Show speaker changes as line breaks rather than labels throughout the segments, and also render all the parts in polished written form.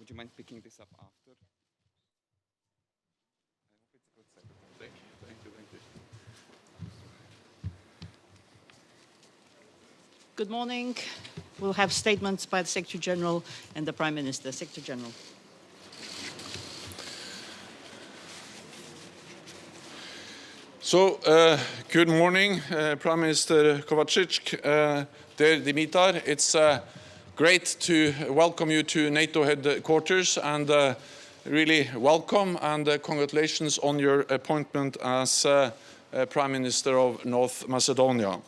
would you mind picking this up after?
Thank you.
Good morning. We'll have statements by the Secretary General and the Prime Minister. Secretary General.
So, good morning, Prime Minister Kovačevski, dear Dimitar. It's great to welcome you to NATO headquarters and really welcome and congratulations on your appointment as Prime Minister of North Macedonia.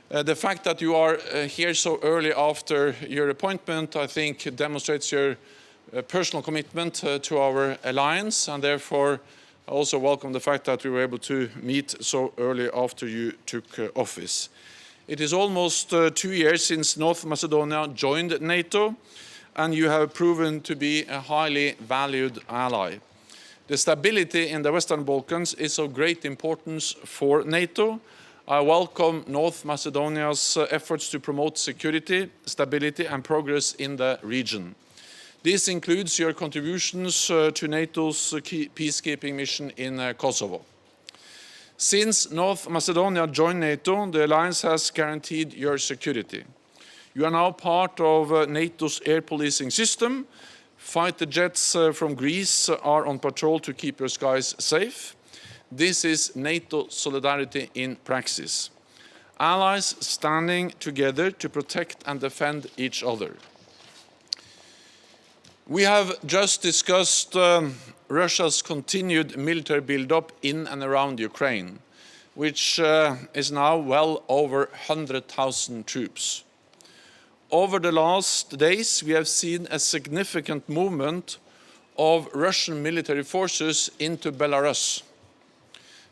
The fact that you are here so early after your appointment, I think, demonstrates your personal commitment to our alliance, and therefore I also welcome the fact that we were able to meet so early after you took office. It is almost 2 years since North Macedonia joined NATO, and you have proven to be a highly valued ally. The stability in the Western Balkans is of great importance for NATO. I welcome North Macedonia's efforts to promote security, stability and progress in the region. This includes your contributions to NATO's peacekeeping mission in Kosovo. Since North Macedonia joined NATO, the alliance has guaranteed your security. You are now part of NATO's air policing system. Fighter jets from Greece are on patrol to keep your skies safe. This is NATO solidarity in practice. Allies standing together to protect and defend each other. We have just discussed Russia's continued military buildup in and around Ukraine, which is now well over 100,000 troops. Over the last days, we have seen a significant movement of Russian military forces into Belarus.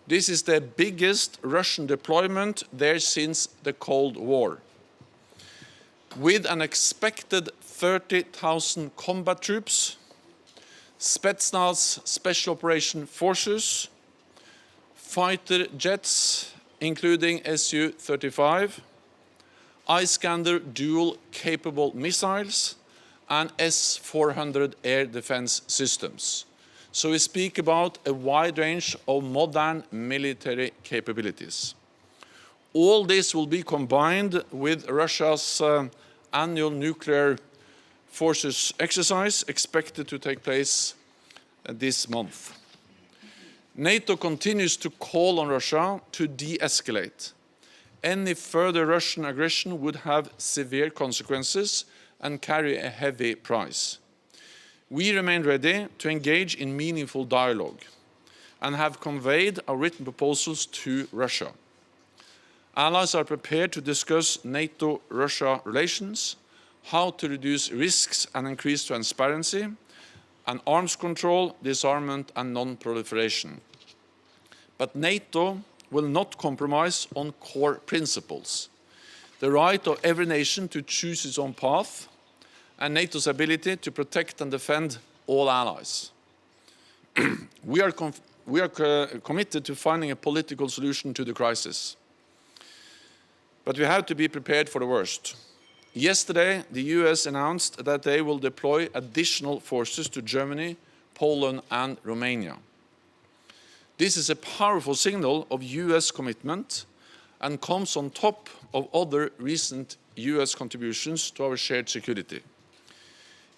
This is the biggest Russian deployment there since the Cold War. With an expected 30,000 combat troops, Spetsnaz Special Operation Forces, fighter jets including Su-35, Iskander dual-capable missiles, and S-400 air defense systems. So we speak about a wide range of modern military capabilities. All this will be combined with Russia's annual nuclear forces exercise expected to take place this month. NATO continues to call on Russia to de-escalate. Any further Russian aggression would have severe consequences and carry a heavy price. We remain ready to engage in meaningful dialogue and have conveyed our written proposals to Russia. Allies are prepared to discuss NATO-Russia relations, how to reduce risks and increase transparency, and arms control, disarmament and non-proliferation. But NATO will not compromise on core principles: the right of every nation to choose its own path, and NATO's ability to protect and defend all allies. We are committed to finding a political solution to the crisis. But we have to be prepared for the worst. Yesterday, the US announced that they will deploy additional forces to Germany, Poland and Romania. This is a powerful signal of US commitment and comes on top of other recent US contributions to our shared security,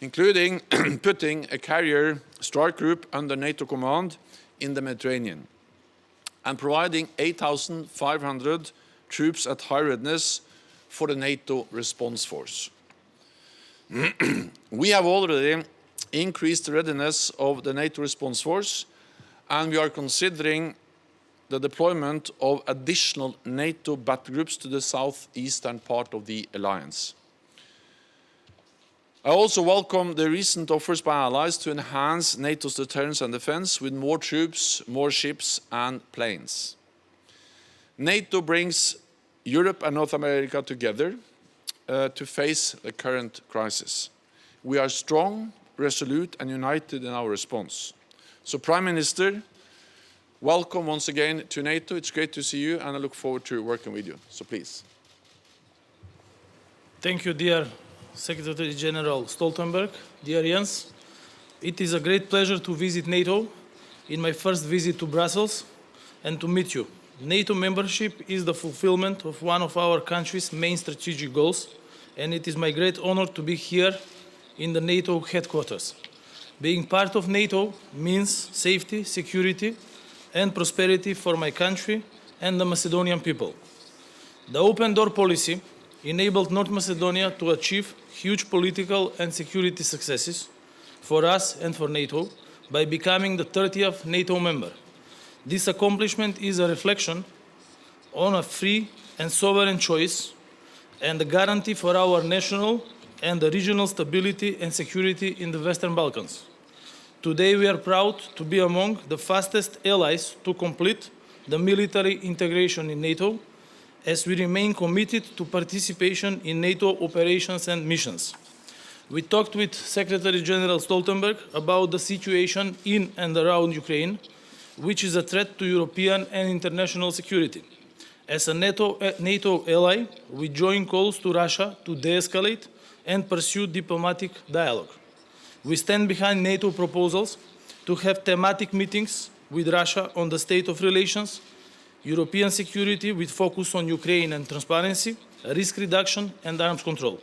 including putting a carrier strike group under NATO command in the Mediterranean and providing 8,500 troops at high readiness for the NATO response force. We have already increased the readiness of the NATO response force, and we are considering the deployment of additional NATO battle groups to the southeastern part of the alliance. I also welcome the recent offers by allies to enhance NATO's deterrence and defense with more troops, more ships and planes. NATO brings Europe and North America together to face the current crisis. We are strong, resolute and united in our response. So, Prime Minister, welcome once again to NATO. It's great to see you and I look forward to working with you. So please.
Thank you, dear Secretary General Stoltenberg, dear Jens.
It is a great pleasure to visit NATO in my first visit to Brussels and to meet you. NATO membership is the fulfillment of one of our country's main strategic goals, and it is my great honor to be here in the NATO headquarters. Being part of NATO means safety, security, and prosperity for my country and the Macedonian people. The open door policy enabled North Macedonia to achieve huge political and security successes for us and for NATO by becoming the 30th NATO member. This accomplishment is a reflection on a free and sovereign choice and a guarantee for our national and the regional stability and security in the Western Balkans. Today we are proud to be among the fastest allies to complete the military integration in NATO, as we remain committed to participation in NATO operations and missions. We talked with Secretary General Stoltenberg about the situation in and around Ukraine, which is a threat to European and international security. As a NATO ally, we join calls to Russia to de-escalate and pursue diplomatic dialogue. We stand behind NATO proposals to have thematic meetings with Russia on the state of relations, European security with focus on Ukraine and transparency, risk reduction and arms control.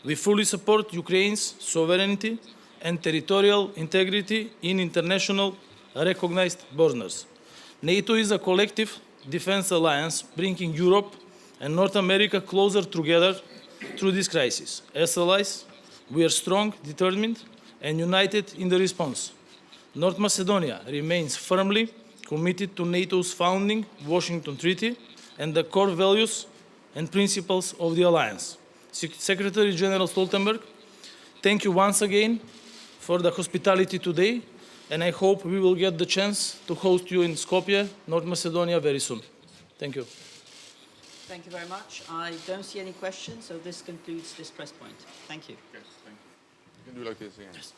We fully support Ukraine's sovereignty and territorial integrity in international recognized borders. NATO is a collective defense alliance bringing Europe and North America closer together through this crisis. As allies, we are strong, determined, and united in the response. North Macedonia remains firmly committed to NATO's founding Washington Treaty and the core values and principles of the alliance. Secretary General Stoltenberg, thank you once again for the hospitality today, and I hope we will get the chance to host you in Skopje, North Macedonia very soon. Thank you.
Thank you very much. I don't see any questions, so this concludes this press point. Thank you.
Yes, thank you. You can do like this again. Yes.